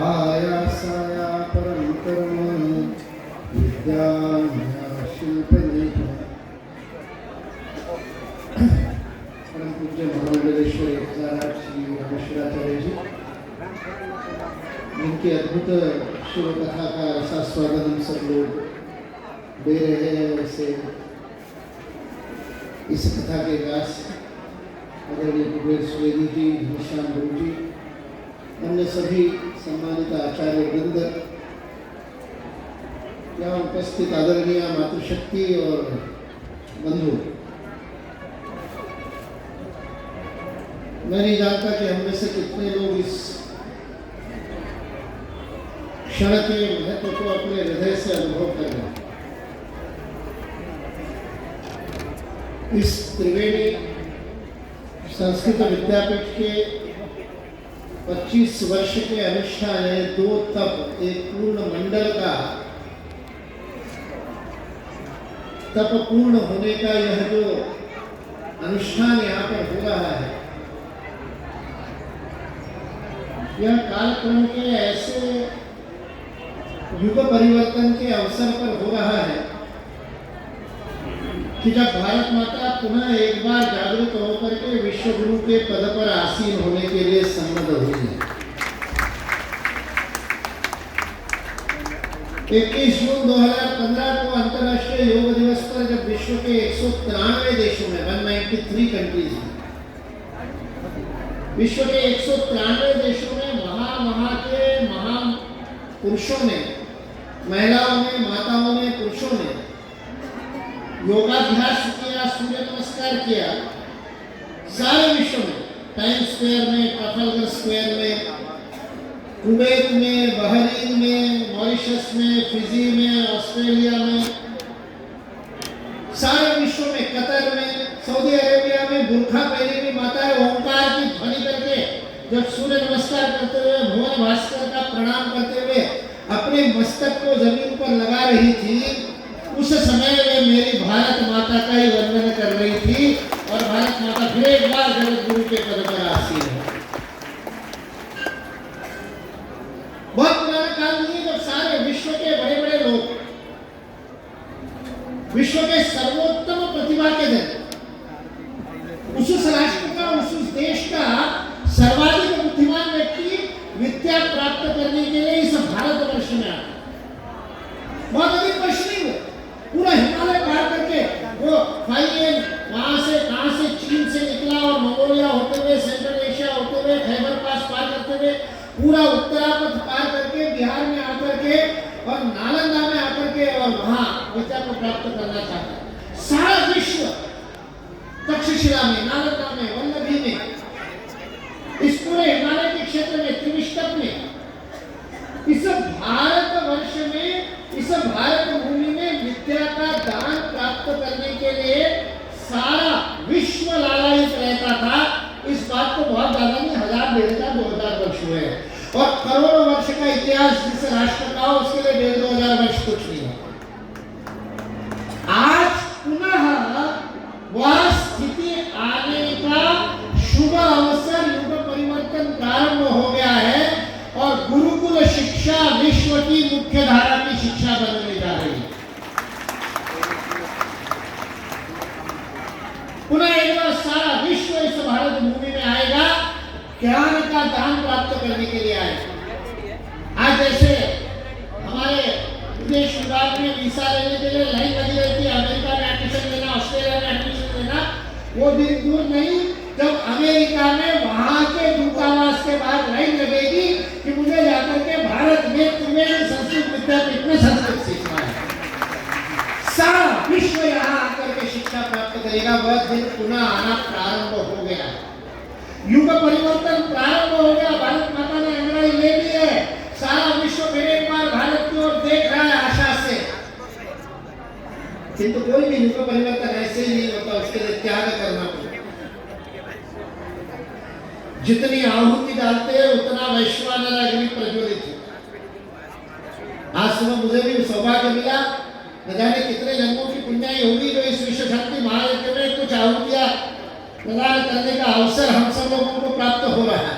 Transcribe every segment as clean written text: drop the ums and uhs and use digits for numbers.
आयासाया परम कर्म विद्याशिल्पलेख परम पूज्य महामंडलेश्वर 1008 श्री रामेश्वराचार्य जी, जिनकी अद्भुत शिव कथा का ऐसा स्वागत हम सब लोग दे रहे हैं, वैसे इस कथा के व्यास आदरणीय कुबेर सुवेदी जी, घनश्याम गुरु जी, अन्य सभी सम्मानित आचार्य वृंद, यहाँ उपस्थित आदरणीय मातृशक्ति और बंधु, मैं नहीं जानता कि हम में से कितने लोग इस क्षण के महत्व को अपने हृदय से अनुभव कर रहे हैं। इस त्रिवेणी संस्कृत विद्यापीठ के 25 वर्ष के अनुष्ठान है, 2 तप, एक पूर्ण मंडल का तप पूर्ण होने का यह जो अनुष्ठान यहाँ पर हो रहा है, यह कालक्रम के ऐसे युग परिवर्तन के अवसर पर हो रहा है कि जब भारत माता पुनः एक बार जागरूक होकर के विश्व गुरु के पद पर आसीन होने के लिए सम्मत हुई है। 21 जून 2015 को अंतर्राष्ट्रीय योग दिवस पर जब विश्व के 193 देशों में 193 कंट्रीज में विश्व के 193 देशों में महा के महान पुरुषों ने, महिलाओं ने, माताओं ने, पुरुषों ने योगाभ्यास किया, सूर्य नमस्कार किया, सारे विश्व में, टाइम स्क्वायर में, ट्रफालगर स्क्वायर में, कुवैत में, बहरीन में, मॉरिशस में, फिजी में, ऑस्ट्रेलिया में, सारे विश्व में, कतर में, सऊदी अरेबिया में बुर्खा पहनी हुई माताएं ओंकार की ध्वनि करके जब सूर्य नमस्कार करते हुए, भुवन भास्कर का प्रणाम करते हुए अपने मस्तक को जमीन पर लगा रही थी, उस समय वे मेरी भारत माता का ही वंदन कर रही थी और भारत माता फिर एक बार जगत गुरु के पद पर आसीन है। बहुत पुराना काल नहीं, जब सारे विश्व के बड़े बड़े लोग, विश्व के सर्वोत्तम प्रतिभा के धन, उस राष्ट्र का, उस देश का सर्वाधिक बुद्धिमान व्यक्ति विद्या प्राप्त करने के लिए इस भारतवर्ष में आता। बहुत अधिक वर्ष नहीं हुए, पूरा हिमालय पार करके वो फाइलियन वहां से, कहां से, चीन से निकला और मंगोलिया होते हुए, सेंट्रल एशिया होते हुए, खैबर पास पार करते हुए, पूरा उत्तरापथ पार करके बिहार में आकर के और नालंदा में आकर के और वहां विद्या को प्राप्त करना चाहता है। सारा विश्व तक्षशिला में, नालंदा में, वल्लभी में, इस पूरे हिमालय के क्षेत्र में, त्रिविष्टप में, इस भारतवर्ष में, इस भारत भूमि में विद्या का दान प्राप्त करने के लिए सारा विश्व लालायित रहता था। इस बात को बहुत ज्यादा नहीं, 1000, 1500, 2000 वर्ष हुए हैं और करोड़ों वर्ष का इतिहास जिस राष्ट्र का हो उसके लिए 1500 वर्ष कुछ नहीं है। आज पुनः वह स्थिति आने का शुभ अवसर, युग परिवर्तन प्रारंभ हो गया है और गुरुकुल शिक्षा विश्व की मुख्य धारा की शिक्षा बनने जा रही है। पुनः एक बार सारा विश्व इस भारत भूमि में आएगा, ज्ञान का दान प्राप्त करने के लिए आएगा। आज जैसे हमारे विदेश विभाग में वीसा लेने के लिए लाइन लगी रहती है, अमेरिका में एडमिशन लेना, ऑस्ट्रेलिया में एडमिशन लेना, वो दिन दूर नहीं जब अमेरिका में वहां के दूतावास के बाहर लाइन लगेगी कि मुझे जाकर के भारत में त्रिवेणी संस्कृत विद्यापीठ में संस्कृत सीखना है। सारा विश्व यहाँ आकर के शिक्षा प्राप्त करेगा। वह दिन पुनः आना प्रारंभ हो गया, युग परिवर्तन प्रारंभ हो गया। भारत माता ने अंग्रेजी ले ली है, सारा विश्व फिर एक बार भारत की ओर देख रहा है आशा से। किंतु कोई भी युग परिवर्तन ऐसे ही नहीं होता, उसके लिए त्याग करना पड़ता। जितनी आहुति डालते हैं उतना वैश्वानर अग्नि प्रज्वलित है। आज सुबह मुझे भी सौभाग्य मिला, न जाने कितने जन्मों की पुण्याई होगी जो इस विश्व शांति महायज्ञ में कुछ आहुतियां प्रदान करने का अवसर हम सब लोगों को प्राप्त हो रहा है।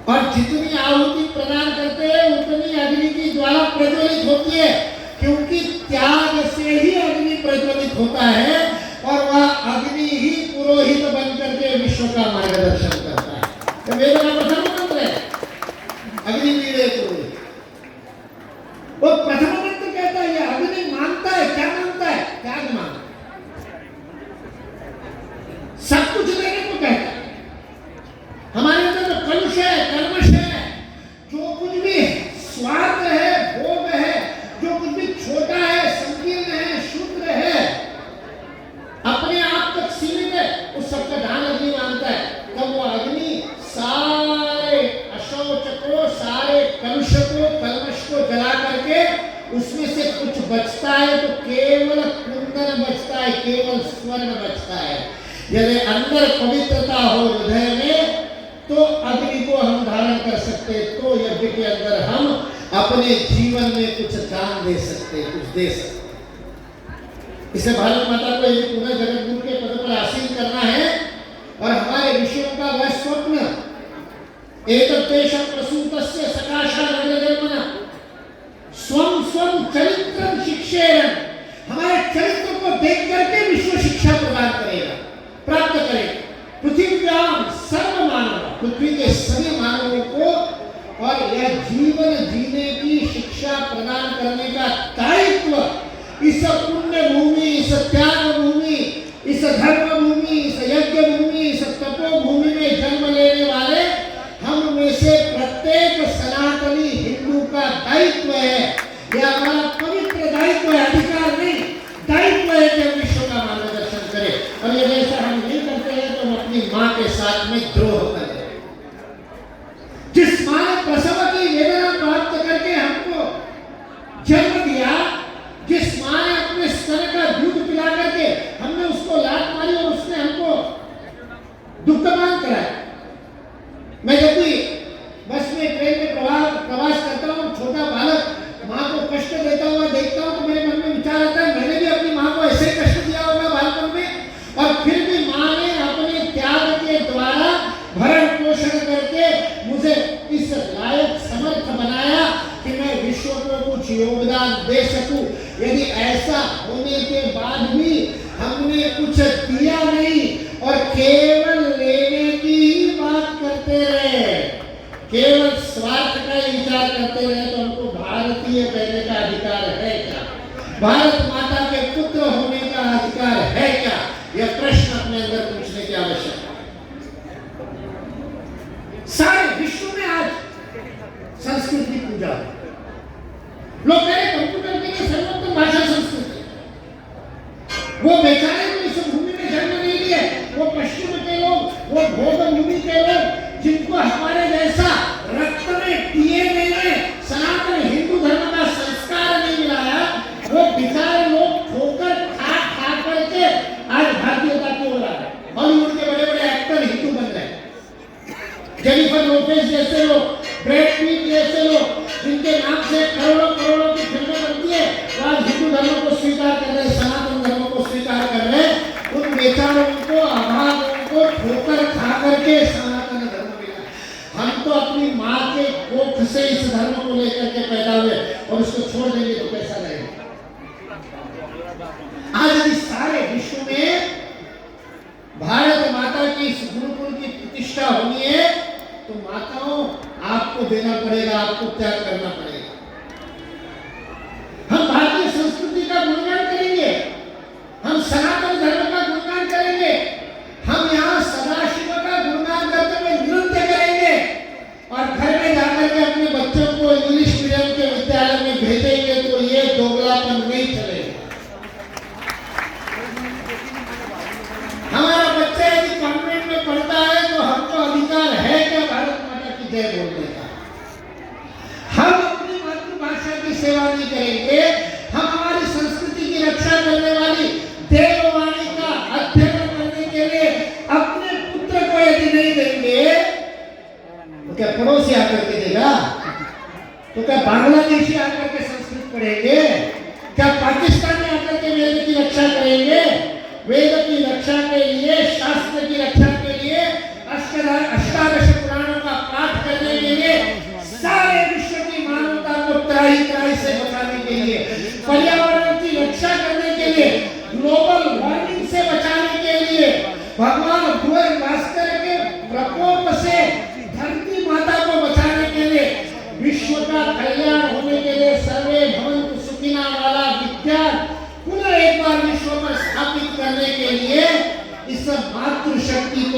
और जितनी आहुति प्रदान करते हैं उतनी अग्नि की ज्वाला प्रज्वलित होती है, क्योंकि त्याग से ही अग्नि प्रज्वलित होता है और वह अग्नि ही पुरोहित बनकर के विश्व का मार्गदर्शन करता है। तो वेद का प्रथम मंत्र है अग्निवीर्य पुरोहित। वो प्रथम मंत्र कहता है ये अग्नि मानता है, क्या मानता है? त्याग मानता है, सब कुछ देने को कहता है। हमारे अंदर जो कलुष है, कर्मश है, जो कुछ भी स्वार्थ है, भोग है, जो कुछ भी छोटा है, संकीर्ण है, शूद्र है, अपने आप तक सीमित है, उस सबका दान अग्नि मानता है। तब वो अग्नि सारे अशौच को, सारे कलुष को, कलमश को जला करके उसमें से कुछ बचता है तो केवल कुंदन बचता है, केवल स्वर्ण बचता है। यदि अंदर पवित्रता हो हृदय में तो अग्नि को हम धारण कर सकते, तो यज्ञ के अंदर हम अपने जीवन में कुछ दान दे सकते, कुछ दे सकते। इसे भारत माता को यदि पुनः जगत गुरु के पद पर आसीन करना है और हमारे ऋषियों का वह स्वप्न एतद्देशं प्रसूतस्य सकाशा नगरजन्मना स्वं स्वं चरित्रं शिक्षेरन्, हमारे चरित्र को देख करके विश्व शिक्षा प्रदान करेगा, प्राप्त करेगा। पृथ्व्याम सर्व मानव, पृथ्वी के सभी मानवों को और यह जीवन जीने की शिक्षा प्रदान करने का दायित्व इस पुण्य भूमि, इस त्याग भूमि, इस धर्म भूमि, इस यज्ञ भूमि, इस तपो भूमि में जन्म लेने वाले हम में से प्रत्येक सनातनी हिंदू का दायित्व है। यह हमारा पवित्र दायित्व है, अधिकार नहीं, दायित्व है कि हम विश्व का मार्गदर्शन करें। और यदि ऐसा हम नहीं करते हैं तो हम अपनी माँ के साथ में द्रोह कर रहे हैं। जिस माँ ने प्रसव की वेदना प्राप्त करके हमको जन्म दिया, जिस माँ ने अपने स्तन का दूध पिला करके हमने उसको लात मारी और उसने हमको दुग्धपान कराया। मैं जब भी बस में, ट्रेन में प्रवास करता हूँ, छोटा बालक माँ को कष्ट देता हुआ देखता हूँ तो मेरे मन में विचार आता है मैंने भी अपनी माँ को ऐसे कष्ट दिया होगा बालपन में, और फिर भी माँ ने अपने त्याग के द्वारा भरण पोषण करके मुझे इस लायक समर्थ बनाया कि मैं विश्व को कुछ योगदान दे सकूं। यदि ऐसा होने के बाद भी हमने कुछ दिया नहीं और केवल लेने की ही बात करते रहे, केवल स्वार्थ का ही विचार करते रहे, तो हमको भारतीय कहने का अधिकार है क्या? भारत माता के पुत्र होने का अधिकार है क्या? यह प्रश्न अपने अंदर पूछने की आवश्यकता है। सारे विश्व में आज संस्कृत की पूजा है। लोग कह रहे कंप्यूटर के लिए सर्वोत्तम भाषा संस्कृत है। वो बेचारे को इस भूमि में जन्म नहीं लिए, वो पश्चिम के लोग, वो भोग भूमि के लोग, जिनको हमारे जैसा रक्त में डीएनए में सनातन हिंदू धर्म का संस्कार नहीं मिला है, वो बेचारे लोग ठोकर खा खा करके आज भारतीयता की ओर आ रहे हैं। हॉलीवुड के बड़े बड़े एक्टर हिंदू बन रहे हैं, जेनिफर लोपेज जैसे लोग, ब्रैड पिट जैसे लोग, जिनके नाम से करोड़ों करोड़ों की फिल्में बनती है, वो आज हिंदू धर्म को स्वीकार कर रहे हैं, सनातन धर्म को स्वीकार कर रहे हैं। उन बेचारों को, अभागों को ठोकर खा करके सनातन धर्म मिला। हम तो अपनी माँ के कोख से इस धर्म को लेकर के पैदा हुए और उसको छोड़ देंगे तो कैसा रहेगा? आज यदि सारे विश्व में भारत माता की इस गुरुकुल की प्रतिष्ठा होनी है तो माताओं आपको देना पड़ेगा, आपको त्याग करना पड़ेगा। हम भारतीय संस्कृति का गुणगान करेंगे, हम सनातन धर्म का गुणगान करेंगे, हम यहाँ सदाशिव का गुणगान करते हुए नृत्य करेंगे और घर में जाकर के अपने बच्चों को इंग्लिश मीडियम के विद्यालय में भेजेंगे तो ये दोगलापन नहीं चलेगा। हमारा बच्चा यदि कॉन्वेंट में पढ़ता है तो हमको अधिकार है क्या भारत माता की जय बोलने का? हम अपनी मातृभाषा की सेवा नहीं करेंगे, हम हमारी संस्कृति की रक्षा करने वाली देववाणी का अध्ययन करने के लिए अपने पुत्र को यदि नहीं देंगे तो क्या पड़ोसी आकर के देगा? तो क्या बांग्लादेशी आकर के संस्कृत पढ़ेंगे? क्या पाकिस्तानी आकर के वेद की रक्षा करेंगे? वेद की रक्षा के लिए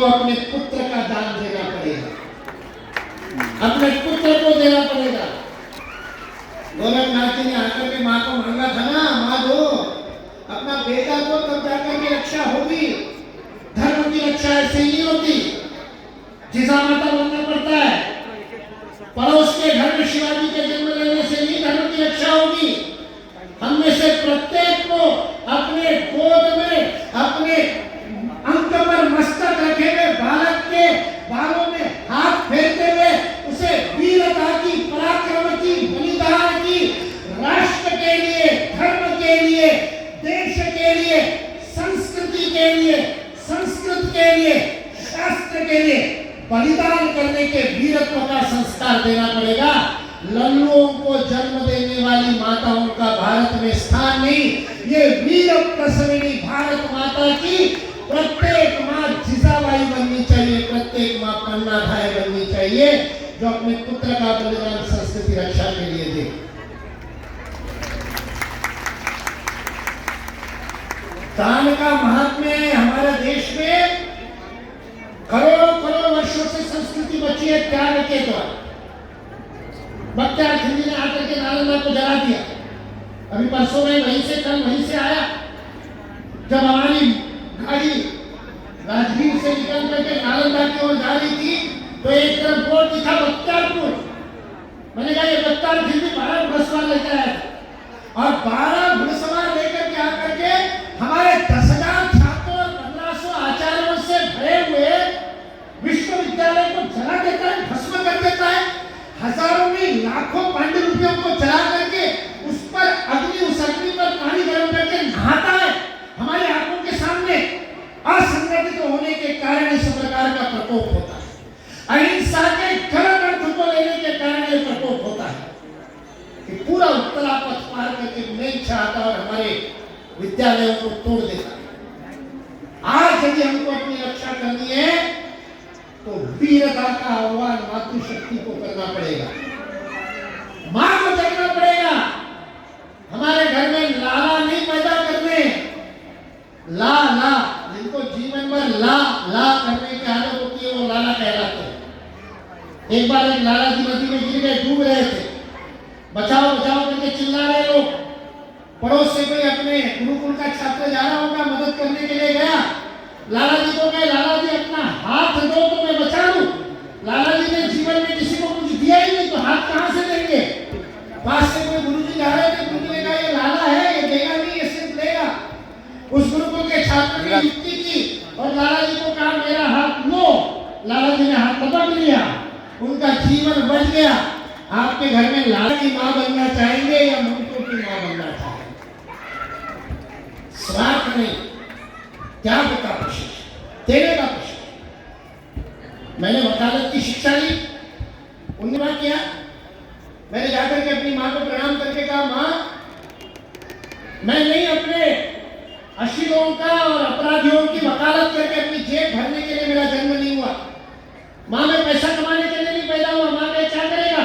को अपने पुत्र का दान देना पड़ेगा, अपने पुत्र को देना पड़ेगा। गोरखनाथ जी ने आकर के माँ को मांगा था ना, माँ दो अपना बेटा को, तब जाकर के रक्षा होगी। धर्म की रक्षा ऐसे ही नहीं होती, जिसा माता बनना पड़ता है। पड़ोस के घर में शिवाजी के जन्म लेने से नहीं धर्म की रक्षा होगी। हम में से प्रत्येक को अपने गोद में, अपने अंक पर मस्तक रखे हुए बालक के बालों में हाथ फेरते हुए उसे वीरता की, पराक्रम की, बलिदान की, राष्ट्र के लिए, धर्म के लिए, देश के लिए, संस्कृति के लिए, संस्कृत के लिए, शास्त्र के लिए बलिदान करने के वीरत्व का संस्कार देना पड़ेगा। लल्लुओं को जन्म देने वाली माताओं का भारत में स्थान नहीं। ये वीर प्रसविनी भारत माता की प्रत्येक माँ जिजाबाई बननी चाहिए, प्रत्येक माँ पन्नाधाय बननी चाहिए, जो अपने पुत्र का बलिदान संस्कृति रक्षा के लिए दे। दान का महात्म्य है हमारे देश में। करोड़ों करोड़ वर्षों से संस्कृति बची है त्याग के द्वारा। बख्तियार खिलजी ने आकर के नालंदा को जला दिया। अभी परसों में वहीं से, कल वहीं से आया, जब हमारी गाड़ी राजगीर से निकल करके नालंदा की ओर जा रही थी तो एक तरफ बोर्ड दिखा बख्तियारपुर। मैंने कहा ये बख्तियार खिलजी 12 घुड़सवार लेकर आया और 12 घुड़सवार लेकर के आकर के हमारे 10,000 छात्रों और 1500 आचार्यों से भरे हुए विश्वविद्यालय को जला देता है, भस्म कर देता है। हजारों में लाखों पांडुलिपियों को जला करके उस पर अग्नि, उस अग्नि पर पानी गर्म करके नहाता है हमारी आंखों के सामने। असंगठित होने के कारण इस प्रकार का प्रकोप होता है। अहिंसा के गलत अर्थ को लेने के कारण यह प्रकोप होता है कि पूरा उत्तरा पथ पार करके मेघ छाता और हमारे विद्यालयों को तोड़ देता है। आज यदि हमको अपनी रक्षा करनी है तो वीरता का आह्वान मातृशक्ति को करना पड़ेगा, मां को जगना पड़ेगा। हमारे घर में लाला नहीं पैदा करने, ला ला जिनको जीवन भर ला ला करने की आदत होती है वो लाला कहलाते हैं। एक बार एक लाला जी नदी में गिर गए, डूब रहे थे, बचाओ बचाओ करके चिल्ला रहे लोग। पड़ोस से कोई अपने गुरुकुल का छात्र जा रहा होगा, मदद करने के लिए गया। लाला जी को कहे लाला जी अपना हाथ दो तो मैं बचा लूं। लाला जी ने जीवन में किसी को कुछ दिया ही नहीं तो हाथ कहां से देंगे। पास से कोई गुरुजी जा रहे थे, गुरुजी ने कहा ये लाला है, ये देगा नहीं, ये सिर्फ लेगा। उस गुरुकुल के छात्र ने युक्ति की और लाला जी को कहा मेरा हाथ लो। लाला जी ने हाथ पकड़ लिया, उनका जीवन बच गया। आपके घर में लाला की मां बनना चाहेंगे या ममता की मां बनना चाहेंगे? स्वार्थ नहीं, त्याग का प्रशिक्षण, देने का प्रशिक्षण। मैंने वकालत की शिक्षा ली, उन्होंने किया। मैंने जाकर के अपनी मां को प्रणाम करके कहा मां मैं नहीं अपने अशीलों का और अपराधियों की वकालत करके अपनी जेब भरने के लिए मेरा जन्म नहीं हुआ। मां मैं पैसा कमाने के लिए नहीं पैदा हुआ। मां मैं क्या करेगा?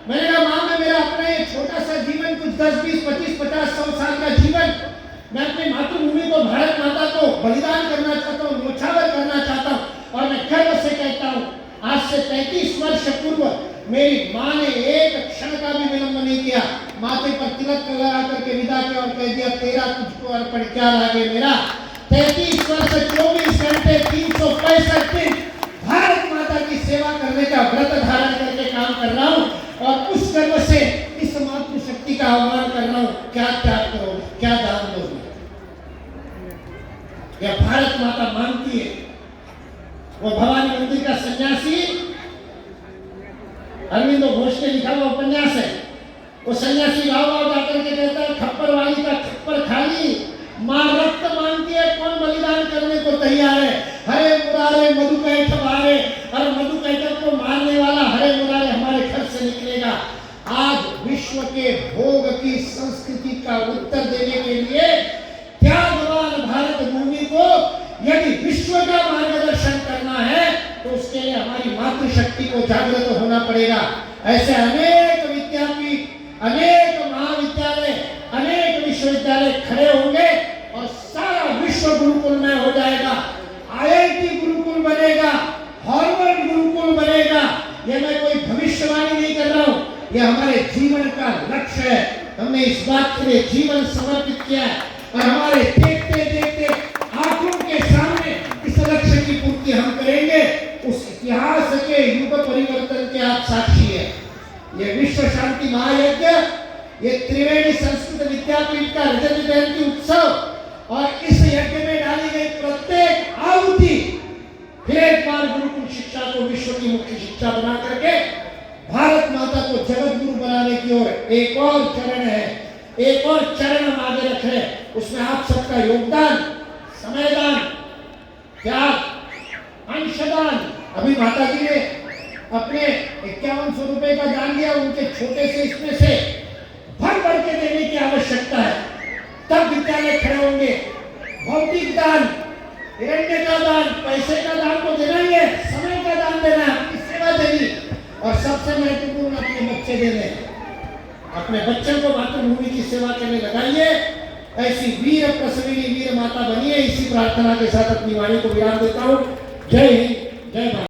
मैंने कहा मां मैं मेरा अपना एक छोटा सा जीवन, कुछ 10, 20, 25, 50, 100 साल का जीवन, मैं अपनी मातृभूमि को, भारत माता को बलिदान करना चाहता हूँ, न्योछावर करना चाहता हूँ। और मैं गर्व से कहता हूँ आज से 33 वर्ष पूर्व मेरी माँ ने एक क्षण का भी विलंब नहीं किया। माथे पर तिलक लगा करके विदा किया और कह दिया तेरा तुझको अर्पण क्या लागे मेरा। 33 वर्ष 24 घंटे 365 दिन भारत माता की सेवा करने का व्रत धारण करके काम कर रहा हूँ और उस गर्व से इस मातृशक्ति का आह्वान कर रहा हूँ। क्या त्याग करोगे, क्या दान दोगे? या भारत माता मानती है। वो भवानी मंदिर का सन्यासी अरविंदो घोष ने लिखा हुआ उपन्यास है। वो सन्यासी गाँव गाँव जाकर के कहता है खप्पर वाली का खप्पर खाली, मां रक्त मांगती है, कौन बलिदान करने को तैयार है? हरे मुरारे मधुकैठ मारे, और मधुकैठ को मारने वाला हरे मुरारे हमारे घर से निकलेगा। आज विश्व के भोग की संस्कृति का उत्तर देने के लिए त्यागवान भारत भूमि को यदि विश्व का मार्गदर्शन करना है तो उसके लिए हमारी मातृशक्ति को जागृत होना पड़ेगा। ऐसे अनेक विद्यापीठ, अनेक महाविद्यालय, अनेक विश्वविद्यालय खड़े होंगे और सारा विश्व गुरुकुल में हो जाएगा। IIT गुरुकुल बनेगा, ये हमारे जीवन का लक्ष्य है। हमने इस बात के लिए जीवन समर्पित किया है और हमारे देखते देखते आंखों के सामने इस लक्ष्य की पूर्ति हम करेंगे। उस इतिहास के युग परिवर्तन के आप साक्षी है। ये विश्व शांति महायज्ञ, ये त्रिवेणी संस्कृत विद्यापीठ का रजत जयंती उत्सव और इस यज्ञ में डाली गई प्रत्येक आहुति फिर एक बार गुरुकुल शिक्षा को विश्व की मुख्य शिक्षा बना करके भारत माता को जगत गुरु बनाने की ओर एक और चरण है, एक और चरण हम आगे रख रहे हैं। उसमें आप सबका योगदान, समयदान, त्याग, अंशदान। अभी माता जी ने अपने 5100 रुपए का दान दिया, उनके छोटे से इसमें से भर भर के देने की आवश्यकता है, तब विद्यालय खड़े होंगे। भौतिक दान, हिरण्य का दान, पैसे का दान तो देना ही है, समय का दान देना, अपनी सेवा देनी और सबसे महत्वपूर्ण अपने बच्चे देने। अपने बच्चों को मातृभूमि की सेवा करने लगाइए। ऐसी वीर प्रसविनी वीर माता बनिए। इसी प्रार्थना के साथ अपनी वाणी को विराम देता हूँ। जय हिंद, जय भारत।